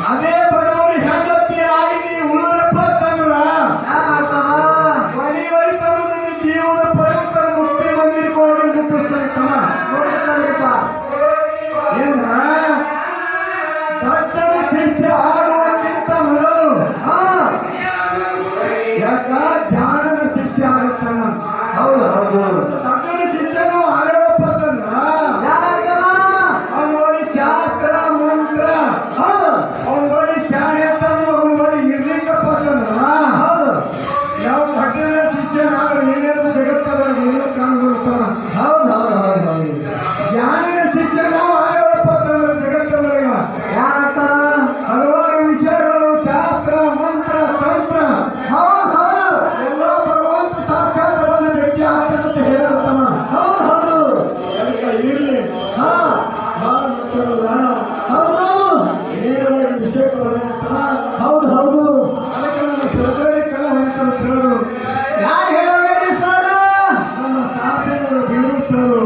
ಅದೇ ಬಡವರು ಹೆಂಡತಿ ಆಗಿ ಉಳಿದಪ್ಪ ತಂದ್ರ ಪರಿವರ್ತನ ಜೀವನ ಪರಂಪರೆ ಮುಕ್ತಿ ಬಂದಿರ್ಕೊಂಡು ಏನ ದೊಡ್ಡರ ಶಿಷ್ಯ ಆಗುವುದಕ್ಕಿಂತ ಮೊದಲು ಯಾಕ ಜಾಣನ ಶಿಷ್ಯ ಆಗುತ್ತಾನ. ಹೌದು ಹೌದು. ದೊಡ್ಡರ ಶಿಷ್ಯನು ಆರೋಪ ತಂದ್ರ ಅವನೋಡಿ ಶಾಸ್ತ್ರ ಮಂತ್ರ ಅವನೋಡಿ ಶಾಣೆ ತಂದು ಅವನೋಡಿ ಇರ್ಲಿಕ್ಕಪ್ಪ ತಂದ್ರ ಯಾವ ದೊಡ್ಡರ ಶಿಷ್ಯನಾಗ ಏನೇನು ಜಗತ್ತದಾಗ ಏನು ಕಾಣ್ಕೊಳ್ತಾನ. ಹೌದು ಹೌದು ಹೌದು ಹೌದು. ಜ್ಞಾನಿನ ಶಿಷ್ಯನು ಆರೋಪ ತಂದ್ರ ಜಗತ್ತದಾಗ ಹಲವಾರು ವಿಷಯಗಳು ಶಾಸ್ತ್ರ ಮಂತ್ರ ತಂತ್ರ ಎಲ್ಲ ಭಗವಂತ ಸಾಕ್ಷಾತ್ ಬಂದ ವ್ಯಕ್ತಿ ಆಗ್ತಕ್ಕಂತ ಹೇಳತ್ತಮ್ಮ. ಅದಕ್ಕೆ ಇರ್ಲಿ ನೇರವಾಗಿ ವಿಷಯಗಳು ಹೌದು ಹೌದು. ಅದಕ್ಕೆ ನನ್ನ ಸದರಿ ಕಲ ಹೊಂಟರು ಸರು ಯಾರು ಹೇಳಬೇಡಿ ಸರ್? ನನ್ನ ಶಾಸಕರು ಬೀರು ಸರು